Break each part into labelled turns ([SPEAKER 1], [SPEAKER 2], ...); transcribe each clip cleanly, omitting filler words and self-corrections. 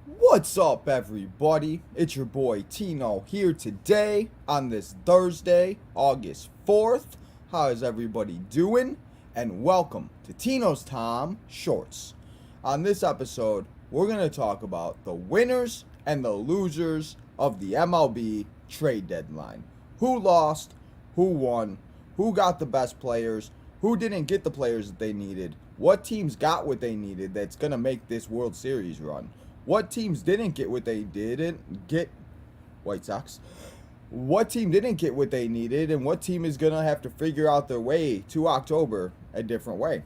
[SPEAKER 1] What's up, everybody? It's your boy Tino here today on this Thursday, August 4th. How is everybody doing? And welcome to Tino's Time Shorts. On this episode, we're going to talk about the winners and the losers of the MLB trade deadline. Who lost, who won, who got the best players, who didn't get the players that they needed, what teams got what they needed that's going to make this World Series run. What teams didn't get what they didn't get? White Sox. What team didn't get what they needed, and what team is going to have to figure out their way to October a different way?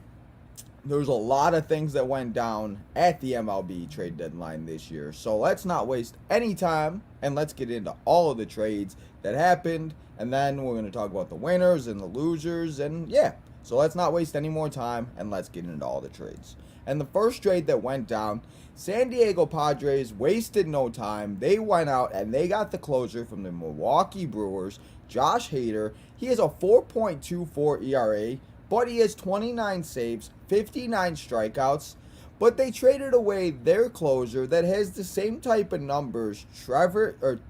[SPEAKER 1] There's a lot of things that went down at the MLB trade deadline this year. So let's not waste any time and let's get into all of the trades that happened. And then we're going to talk about the winners and the losers. And yeah, so let's not waste any more time and let's get into all the trades. And the first trade that went down, San Diego Padres wasted no time. They went out and they got the closer from the Milwaukee Brewers, Josh Hader. He has a 4.24 ERA, but he has 29 saves, 59 strikeouts. But they traded away their closer that has the same type of numbers,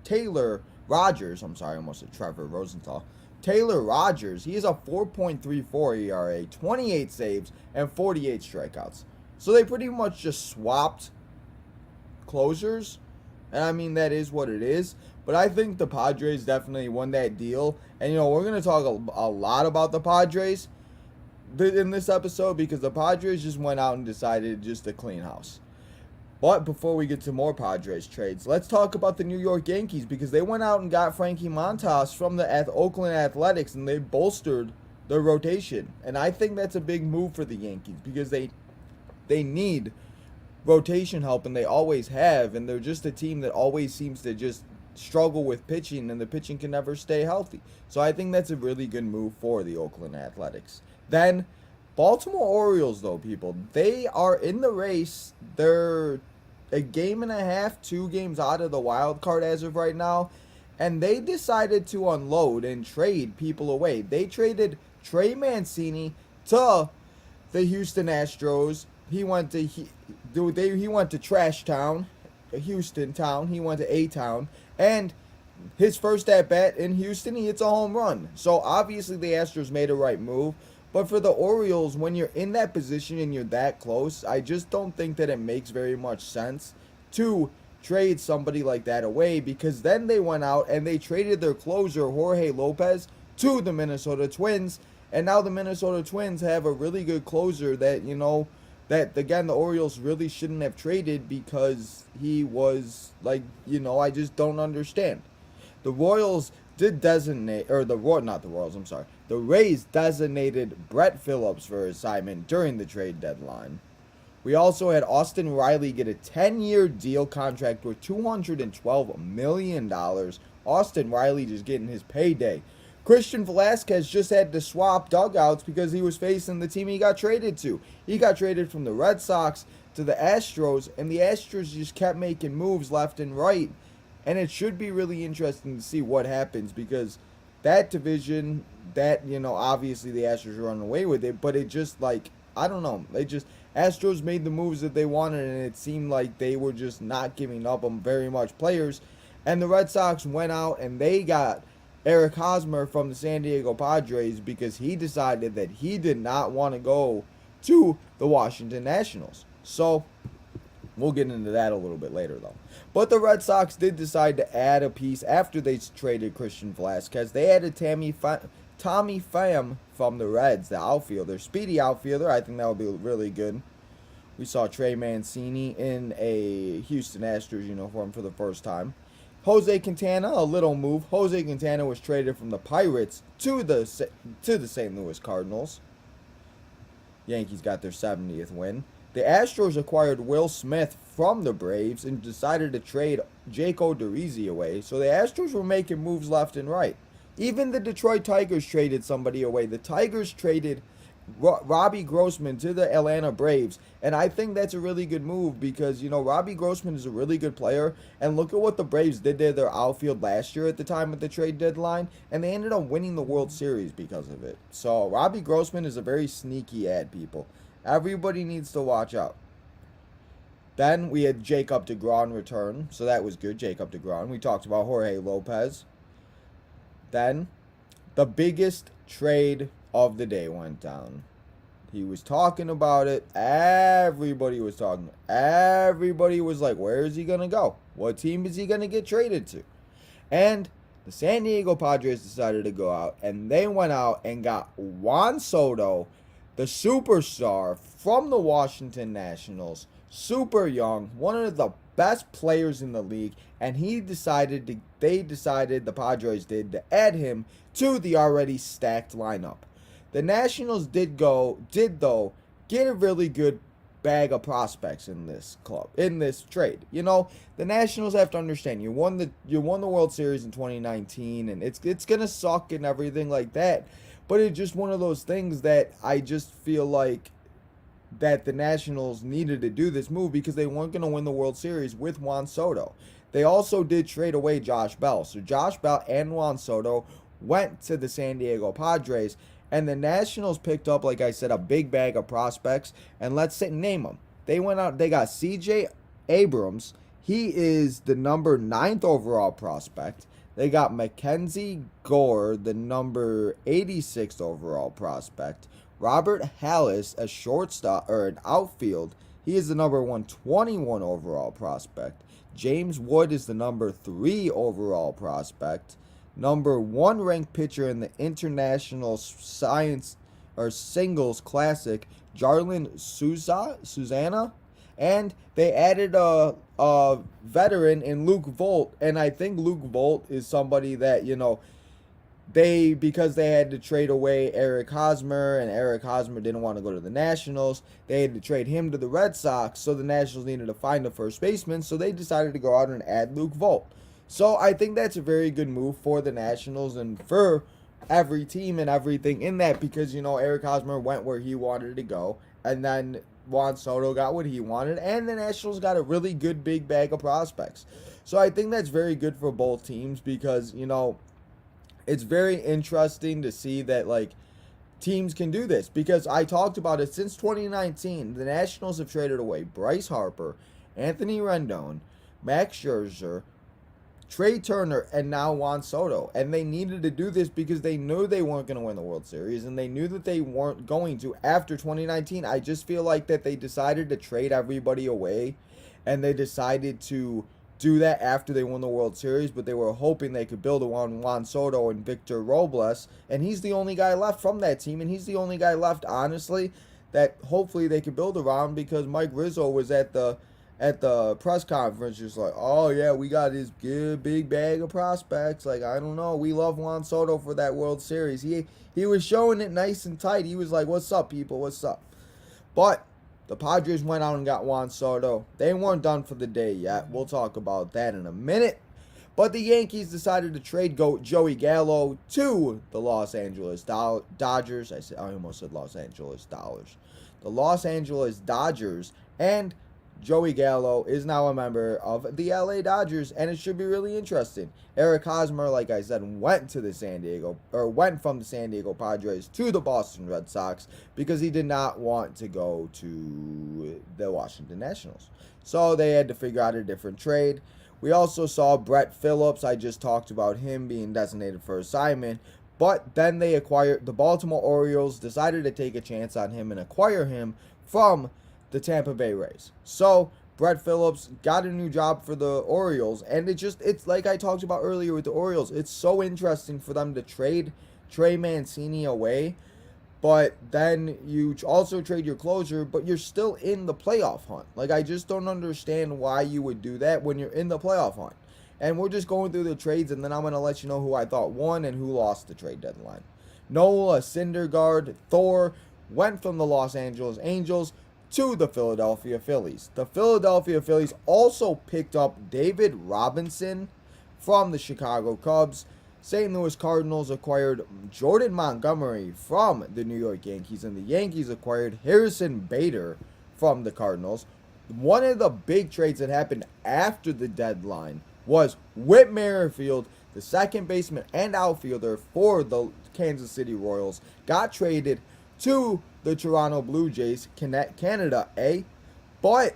[SPEAKER 1] Taylor Rogers. I'm sorry, I almost said Trevor Rosenthal. Taylor Rogers, he has a 4.34 ERA, 28 saves, and 48 strikeouts. So they pretty much just swapped closers, and I mean, that is what it is. But I think the Padres definitely won that deal. And we're going to talk a lot about the Padres in this episode because the Padres just went out and decided just to clean house. But before we get to more Padres trades, let's talk about the New York Yankees because they went out and got Frankie Montas from the Oakland Athletics, and they bolstered their rotation. And I think that's a big move for the Yankees because they need rotation help, and they always have, and they're just a team that always seems to just struggle with pitching, and the pitching can never stay healthy. So I think that's a really good move for the Oakland Athletics. Then Baltimore Orioles, though, people, they are in the race. They're a game and a half, 2 games out of the wild card as of right now, and they decided to unload and trade people away. They traded Trey Mancini to the Houston Astros. He went to Trash Town, Houston Town. He went to A-Town, and his first at bat in Houston, he hits a home run. So obviously the Astros made a right move. But for the Orioles, when you're in that position and you're that close, I just don't think that it makes very much sense to trade somebody like that away, because then they went out and they traded their closer, Jorge Lopez, to the Minnesota Twins. And now the Minnesota Twins have a really good closer that, again, the Orioles really shouldn't have traded because he was, I just don't understand. The Royals did designate, the Rays designated Brett Phillips for assignment during the trade deadline. We also had Austin Riley get a 10-year deal contract worth $212 million. Austin Riley just getting his payday. Christian Velasquez just had to swap dugouts because he was facing the team he got traded to. He got traded from the Red Sox to the Astros, and the Astros just kept making moves left and right. And it should be really interesting to see what happens because that division, obviously the Astros are running away with it, but it just, I don't know. Astros made the moves that they wanted, and it seemed like they were just not giving up on very much players. And the Red Sox went out and they got Eric Hosmer from the San Diego Padres because he decided that he did not want to go to the Washington Nationals. So we'll get into that a little bit later, though. But the Red Sox did decide to add a piece after they traded Christian Velasquez. They added Tommy Pham from the Reds, the outfielder, speedy outfielder. I think that would be really good. We saw Trey Mancini in a Houston Astros uniform for the first time. Jose Quintana, a little move. Jose Quintana was traded from the Pirates to the St. Louis Cardinals. Yankees got their 70th win. The Astros acquired Will Smith from the Braves and decided to trade Jake Odorizzi away. So the Astros were making moves left and right. Even the Detroit Tigers traded somebody away. The Tigers traded Robbie Grossman to the Atlanta Braves, and I think that's a really good move because Robbie Grossman is a really good player, and look at what the Braves did to their outfield last year at the time of the trade deadline, and they ended up winning the World Series because of it. So Robbie Grossman is a very sneaky ad, people. Everybody needs to watch out. Then we had Jacob DeGrom return, so that was good. Jacob DeGrom. We talked about Jorge Lopez. Then the biggest trade of the day went down. He was talking about it. Everybody was talking. Everybody was like, where is he going to go? What team is he going to get traded to? And the San Diego Padres decided to go out, and they went out and got Juan Soto, the superstar from the Washington Nationals, super young, one of the best players in the league, and the Padres did, to add him to the already stacked lineup. The Nationals did though get a really good bag of prospects in this trade. You know, the Nationals have to understand, you won the World Series in 2019, and it's gonna suck and everything like that. But it's just one of those things that I just feel like that the Nationals needed to do this move because they weren't going to win the World Series with Juan Soto. They also did trade away Josh Bell. So Josh Bell and Juan Soto went to the San Diego Padres, and the Nationals picked up, like I said, a big bag of prospects. And let's name them. They went out, they got CJ Abrams. He is the number 9th overall prospect. They got Mackenzie Gore, the number 86th overall prospect. Robert Hallis, a shortstop or an outfield. He is the number 121 overall prospect. James Wood is the number 3 overall prospect. Number 1 ranked pitcher in the International Science or Singles Classic, Jarlin Susana. And they added a veteran in Luke Vogt. And I think Luke Vogt is somebody that, you know, because they had to trade away Eric Hosmer, and Eric Hosmer didn't want to go to the Nationals. They had to trade him to the Red Sox, so the Nationals needed to find a first baseman, so they decided to go out and add Luke Vogt. So I think that's a very good move for the Nationals and for every team and everything in that, because, you know, Eric Hosmer went where he wanted to go, and then Juan Soto got what he wanted, and the Nationals got a really good big bag of prospects. So I think that's very good for both teams because, you know, it's very interesting to see that, like, teams can do this because I talked about it since 2019. The Nationals have traded away Bryce Harper, Anthony Rendon, Max Scherzer, Trey Turner, and now Juan Soto. And they needed to do this because they knew they weren't going to win the World Series, and they knew that they weren't going to after 2019. I just feel like that they decided to trade everybody away, and they decided to do that after they won the World Series, but they were hoping they could build around Juan Soto and Victor Robles, and he's the only guy left from that team, and he's the only guy left, honestly, that hopefully they could build around, because Mike Rizzo was at the press conference just like, oh yeah, we got this good big bag of prospects. Like, I don't know, we love Juan Soto for that World Series. He was showing it nice and tight. He was like, what's up, people, what's up? But the Padres went out and got Juan Soto. They weren't done for the day yet. We'll talk about that in a minute. But the Yankees decided to trade Joey Gallo to the Los Angeles Dodgers. I almost said Los Angeles Dollars. The Los Angeles Dodgers, and Joey Gallo is now a member of the LA Dodgers, and it should be really interesting. Eric Hosmer, like I said, went from the San Diego Padres to the Boston Red Sox because he did not want to go to the Washington Nationals. So they had to figure out a different trade. We also saw Brett Phillips. I just talked about him being designated for assignment. But then the Baltimore Orioles decided to take a chance on him and acquire him from the Tampa Bay Rays. So Brett Phillips got a new job for the Orioles, and it's like I talked about earlier with the Orioles. It's so interesting for them to trade Trey Mancini away, but then you also trade your closer, but you're still in the playoff hunt. Like, I just don't understand why you would do that when you're in the playoff hunt. And we're just going through the trades, and then I'm going to let you know who I thought won and who lost the trade deadline. Noah Syndergaard, Thor, went from the Los Angeles Angels to the Philadelphia Phillies. The Philadelphia Phillies also picked up David Robinson from the Chicago Cubs. St. Louis Cardinals acquired Jordan Montgomery from the New York Yankees, and the Yankees acquired Harrison Bader from the Cardinals. One of the big trades that happened after the deadline was Whit Merrifield, the second baseman and outfielder for the Kansas City Royals, got traded to the Toronto Blue Jays, Canada, But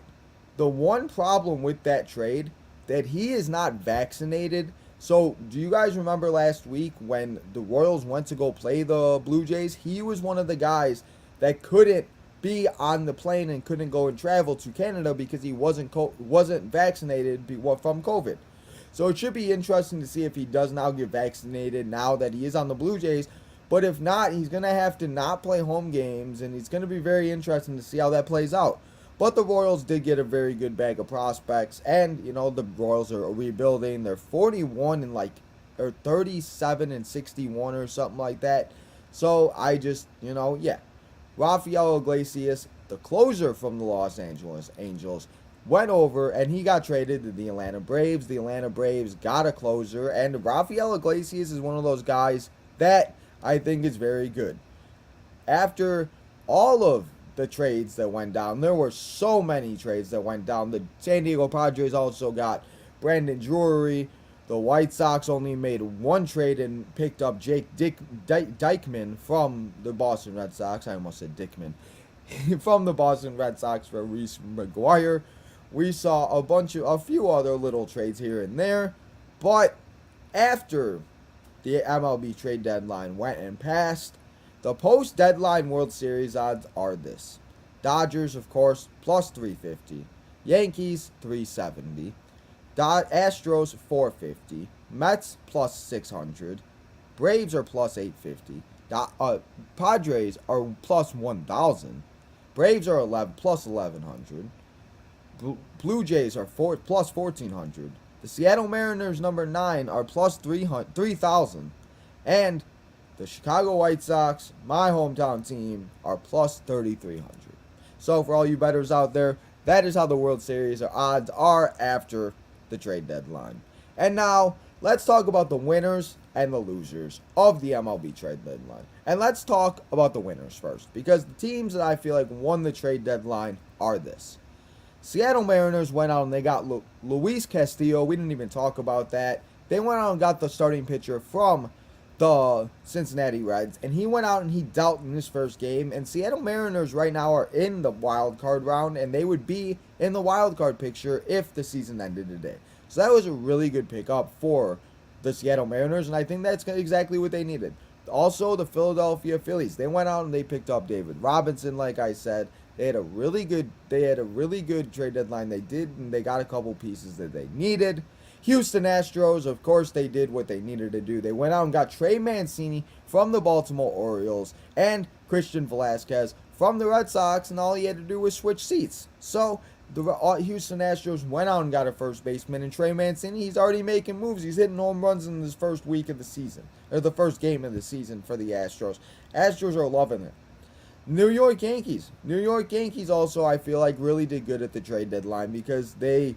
[SPEAKER 1] the one problem with that trade that he is not vaccinated. So, do you guys remember last week when the Royals went to go play the Blue Jays? He was one of the guys that couldn't be on the plane and couldn't go and travel to Canada because he wasn't vaccinated from COVID. So it should be interesting to see if he does now get vaccinated now that he is on the Blue Jays. But if not, he's going to have to not play home games, and it's going to be very interesting to see how that plays out. But the Royals did get a very good bag of prospects, and, you know, the Royals are rebuilding. They're 41 and or 37 and 61 or something like that. So I just, yeah. Rafael Iglesias, the closer from the Los Angeles Angels, went over and he got traded to the Atlanta Braves. The Atlanta Braves got a closer, and Rafael Iglesias is one of those guys that I think is very good. After all of the trades that went down, there were so many trades that went down. The San Diego Padres also got Brandon Drury. The White Sox only made one trade and picked up Dykman from the Boston Red Sox. I almost said Dickman. From the Boston Red Sox for Reese McGuire. We saw a few other little trades here and there. But after the MLB trade deadline went and passed, the post-deadline World Series odds are this. Dodgers, of course, plus 350. Yankees, 370. Astros, 450. Mets, plus 600. Braves are plus 850. Padres are plus 1,000. Braves are plus 1,100. Blue Jays are plus 1,400. The Seattle Mariners, number 9, are plus 3,000. And the Chicago White Sox, my hometown team, are plus 3,300. So for all you bettors out there, that is how the World Series odds are after the trade deadline. And now, let's talk about the winners and the losers of the MLB trade deadline. And let's talk about the winners first, because the teams that I feel like won the trade deadline are this. Seattle Mariners went out and they got Luis Castillo. We didn't even talk about that. They went out and got the starting pitcher from the Cincinnati Reds, and he went out and he dealt in his first game. And Seattle Mariners right now are in the wild card round, and they would be in the wild card picture if the season ended today. So that was a really good pickup for the Seattle Mariners, and I think that's exactly what they needed. Also, the Philadelphia Phillies, they went out and they picked up David Robinson, like I said. They had a really good trade deadline. They did, and they got a couple pieces that they needed. Houston Astros, of course, they did what they needed to do. They went out and got Trey Mancini from the Baltimore Orioles and Christian Velasquez from the Red Sox, and all he had to do was switch seats. So the Houston Astros went out and got a first baseman, and Trey Mancini, he's already making moves. He's hitting home runs in this first week of the season, or the first game of the season for the Astros. Astros are loving it. New York Yankees. New York Yankees also, I feel like, really did good at the trade deadline because they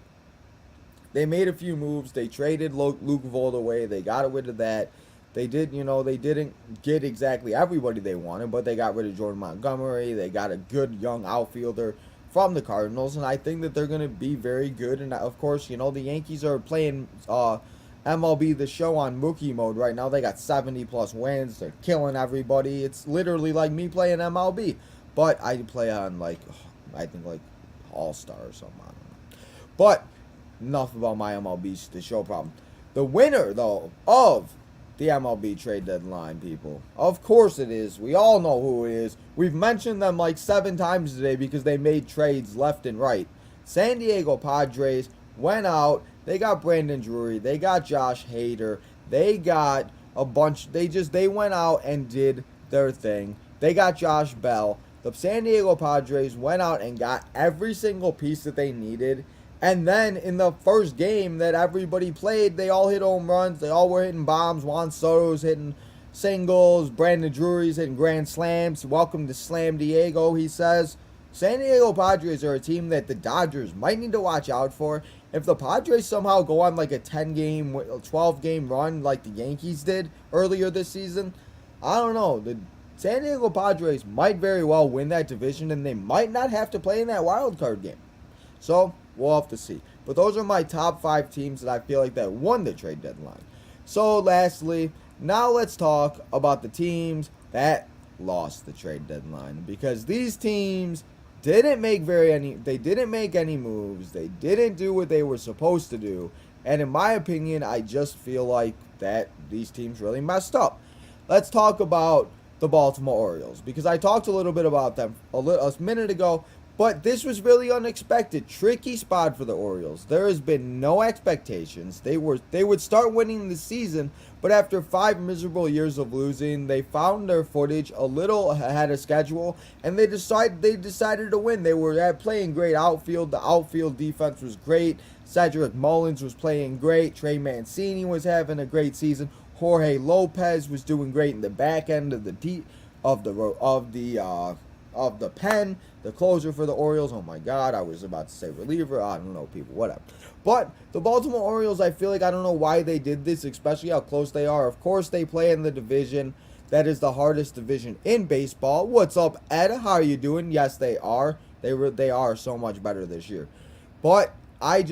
[SPEAKER 1] made a few moves. They traded Luke Vogt away. They got rid of that. They didn't get exactly everybody they wanted, but they got rid of Jordan Montgomery. They got a good young outfielder from the Cardinals, and I think that they're going to be very good. And, of course, the Yankees are playing MLB The Show on rookie mode right now. They got 70-plus wins. They're killing everybody. It's literally like me playing MLB. But I play on, I think, All-Star or something. I don't know. But enough about my MLB The Show problem. The winner, though, of the MLB trade deadline, people. Of course it is. We all know who it is. We've mentioned them 7 times today because they made trades left and right. San Diego Padres went out. They got Brandon Drury. They got Josh Hader. They got a bunch. They went out and did their thing. They got Josh Bell. The San Diego Padres went out and got every single piece that they needed. And then in the first game that everybody played, they all hit home runs. They all were hitting bombs. Juan Soto's hitting singles. Brandon Drury's hitting grand slams. Welcome to Slam Diego, he says. San Diego Padres are a team that the Dodgers might need to watch out for. If the Padres somehow go on a 10-game, 12-game run like the Yankees did earlier this season, I don't know. The San Diego Padres might very well win that division, and they might not have to play in that wild card game. So we'll have to see. But those are my top 5 teams that I feel like that won the trade deadline. So lastly, now let's talk about the teams that lost the trade deadline, because these teams didn't make any moves. They didn't do what they were supposed to do. And in my opinion, I just feel like that these teams really messed up. Let's talk about the Baltimore Orioles, because I talked a little bit about them a minute ago, but this was really unexpected. Tricky spot for the Orioles. There has been no expectations. They would start winning the season, but after 5 miserable years of losing, they found their footage a little ahead of schedule, and they decided to win. They were playing great outfield. The outfield defense was great. Cedric Mullins was playing great. Trey Mancini was having a great season. Jorge Lopez was doing great in the back end of the pen. The closer for the Orioles, oh my God, I was about to say reliever. I don't know, people, whatever. But the Baltimore Orioles, I feel like, I don't know why they did this, especially how close they are. Of course, they play in the division that is the hardest division in baseball. What's up, Ed? How are you doing? Yes, they are. They are so much better this year. But I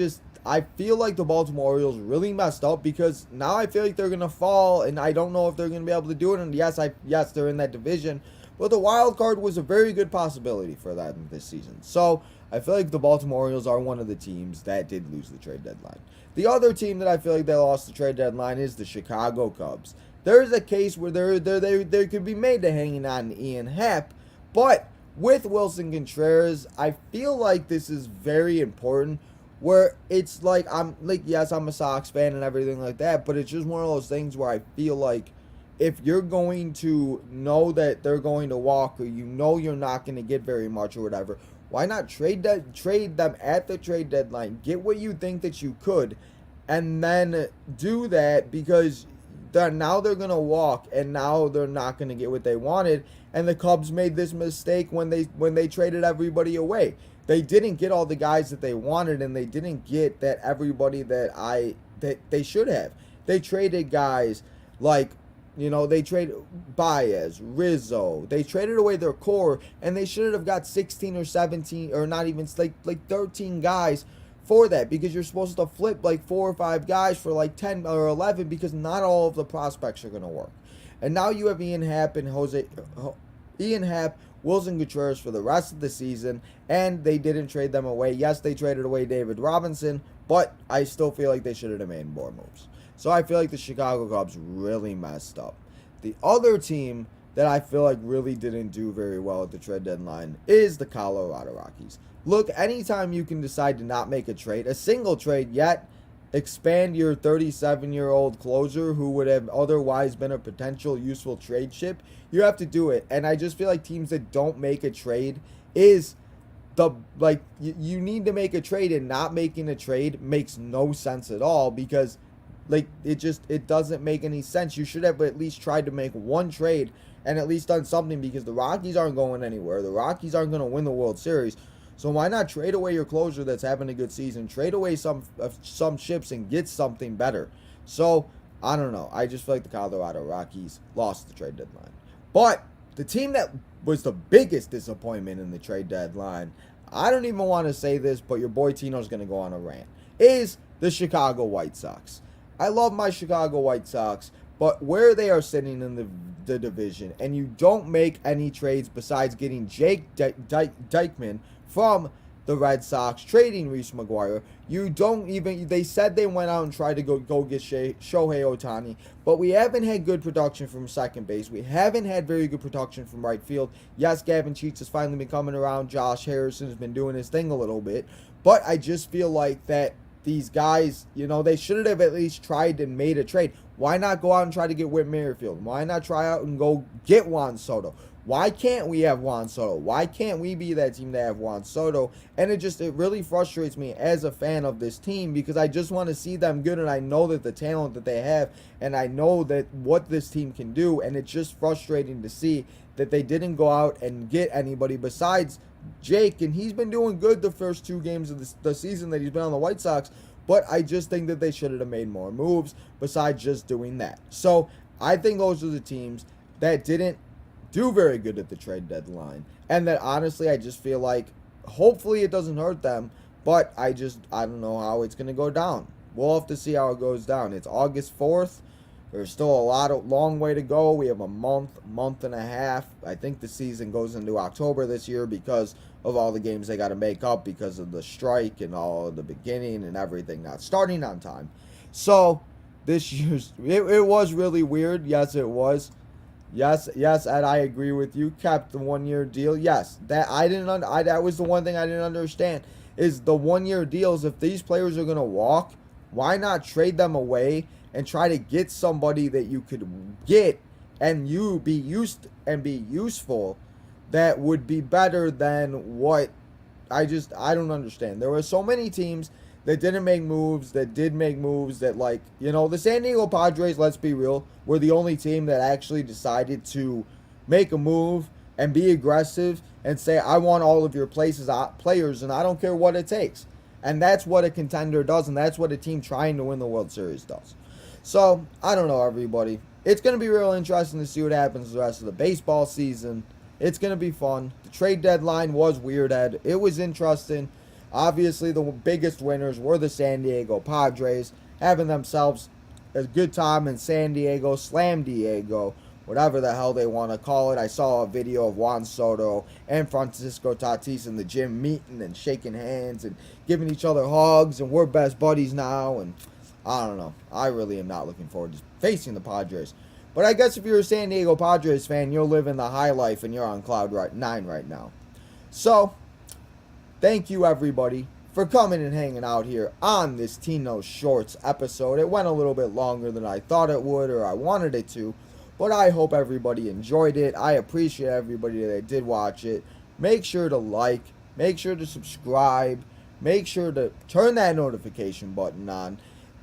[SPEAKER 1] feel like the Baltimore Orioles really messed up, because now I feel like they're going to fall, and I don't know if they're going to be able to do it. And yes, they're in that division, but the wild card was a very good possibility for them this season. So I feel like the Baltimore Orioles are one of the teams that did lose the trade deadline. The other team that I feel like they lost the trade deadline is the Chicago Cubs. There is a case where they could be made to hanging on to Ian Happ, but with Wilson Contreras, I feel like this is very important, where it's like, yes, I'm a Sox fan and everything like that, but it's just one of those things where I feel like if you're going to know that they're going to walk, or you know you're not going to get very much or whatever, why not trade them at the trade deadline, get what you think that you could, and then do that, because now they're going to walk, and now they're not going to get what they wanted. And the Cubs made this mistake when they traded everybody away. They didn't get all the guys that they wanted, and they didn't get that everybody that they should have. They traded guys like, they traded Baez, Rizzo. They traded away their core, and they should have got 16 or 17, or not even, like 13 guys for that, because you're supposed to flip like 4 or 5 guys for like 10 or 11, because not all of the prospects are going to work. And now you have Ian Happ, Wilson Contreras for the rest of the season, and they didn't trade them away. Yes, they traded away David Robinson, but I still feel like they should have made more moves. So I feel like the Chicago Cubs really messed up. The other team that I feel like really didn't do very well at the trade deadline is the Colorado Rockies. Look, anytime you can decide to not make a single trade, yet expand your 37-year-old closer who would have otherwise been a potential useful trade chip, you have to do it. And I just feel like teams that don't make a trade you need to make a trade, and not making a trade makes no sense at all, because it doesn't make any sense. You should have at least tried to make one trade and at least done something, because the Rockies aren't going anywhere. The Rockies aren't going to win the World Series. So why not trade away your closer that's having a good season? Trade away some chips and get something better. So, I don't know. I just feel like the Colorado Rockies lost the trade deadline. But the team that was the biggest disappointment in the trade deadline, I don't even want to say this, but your boy Tino's going to go on a rant, is the Chicago White Sox. I love my Chicago White Sox, but where they are sitting in the division, and you don't make any trades besides getting Jake Dykman from the Red Sox, trading Reese McGuire. They said they went out and tried to go get Shohei Ohtani, but we haven't had good production from second base. We haven't had very good production from right field. Yes, Gavin Cheats has finally been coming around. Josh Harrison has been doing his thing a little bit, but I just feel like that these guys, they should have at least tried and made a trade. Why not go out and try to get Whit Merrifield? Why not try out and go get Juan Soto? Why can't we have Juan Soto? Why can't we be that team to have Juan Soto? And it really frustrates me as a fan of this team, because I just want to see them good, and I know that the talent that they have, and I know that what this team can do, and it's just frustrating to see that they didn't go out and get anybody besides Jake, and he's been doing good the first 2 games of the season that he's been on the White Sox, but I just think that they should have made more moves besides just doing that. So I think those are the teams that didn't do very good at the trade deadline, and that honestly I just feel like hopefully it doesn't hurt them, but I don't know how it's going to go down. We'll have to see how it goes down. It's August 4th. There's still a long way to go. We have a month and a half. I think the season goes into October this year because of all the games they got to make up because of the strike and all of the beginning and everything not starting on time. So this year's it was really weird. Yes, it was. Yes, Ed, I agree with you. Kept the 1 year deal. Yes, that that was the one thing I didn't understand is the 1 year deals. If these players are gonna walk, why not trade them away and try to get somebody that you could get and you be useful that would be better than what I don't understand. There were so many teams that didn't make moves, that did make moves, that the San Diego Padres, let's be real, were the only team that actually decided to make a move and be aggressive and say, I want all of your players and I don't care what it takes. And that's what a contender does, and that's what a team trying to win the World Series does. So, I don't know, everybody. It's going to be real interesting to see what happens the rest of the baseball season. It's going to be fun. The trade deadline was weird, Ed. It was interesting. Obviously, the biggest winners were the San Diego Padres, having themselves a good time in San Diego, Slam Diego, whatever the hell they want to call it. I saw a video of Juan Soto and Francisco Tatis in the gym meeting and shaking hands and giving each other hugs, and we're best buddies now, and I don't know. I really am not looking forward to facing the Padres. But I guess if you're a San Diego Padres fan, you're living the high life and you're on cloud 9 right now. So, thank you, everybody, for coming and hanging out here on this Tino Shorts episode. It went a little bit longer than I thought it would or I wanted it to, but I hope everybody enjoyed it. I appreciate everybody that did watch it. Make sure to like, make sure to subscribe, make sure to turn that notification button on.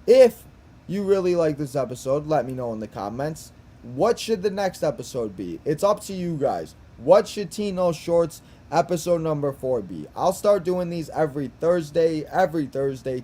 [SPEAKER 1] If you really like this episode, let me know in the comments. What should the next episode be? It's up to you guys. What should Tino Shorts episode number 4 be? I'll start doing these every Thursday.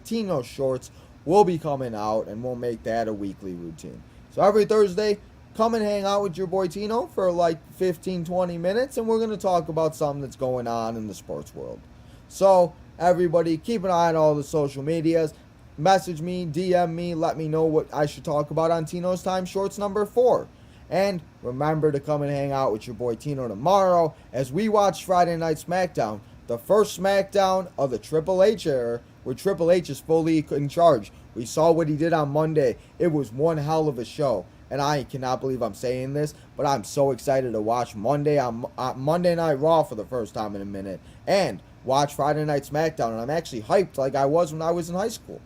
[SPEAKER 1] Tino Shorts will be coming out, and we'll make that a weekly routine. So every Thursday, come and hang out with your boy Tino for like 15-20 minutes, and we're going to talk about something that's going on in the sports world. So everybody, keep an eye on all the social medias. Message me, DM me, let me know what I should talk about on Tino's Time Shorts number 4. And remember to come and hang out with your boy Tino tomorrow as we watch Friday Night SmackDown, the first SmackDown of the Triple H era, where Triple H is fully in charge. We saw what he did on Monday. It was one hell of a show. And I cannot believe I'm saying this, but I'm so excited to watch Monday Night Raw for the first time in a minute and watch Friday Night SmackDown. And I'm actually hyped like I was when I was in high school.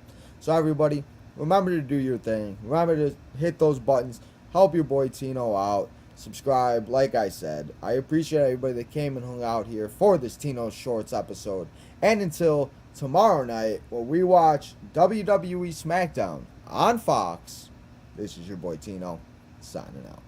[SPEAKER 1] So everybody, remember to do your thing. Remember to hit those buttons. Help your boy Tino out. Subscribe, like I said. I appreciate everybody that came and hung out here for this Tino Shorts episode. And until tomorrow night, where we watch WWE SmackDown on Fox, this is your boy Tino, signing out.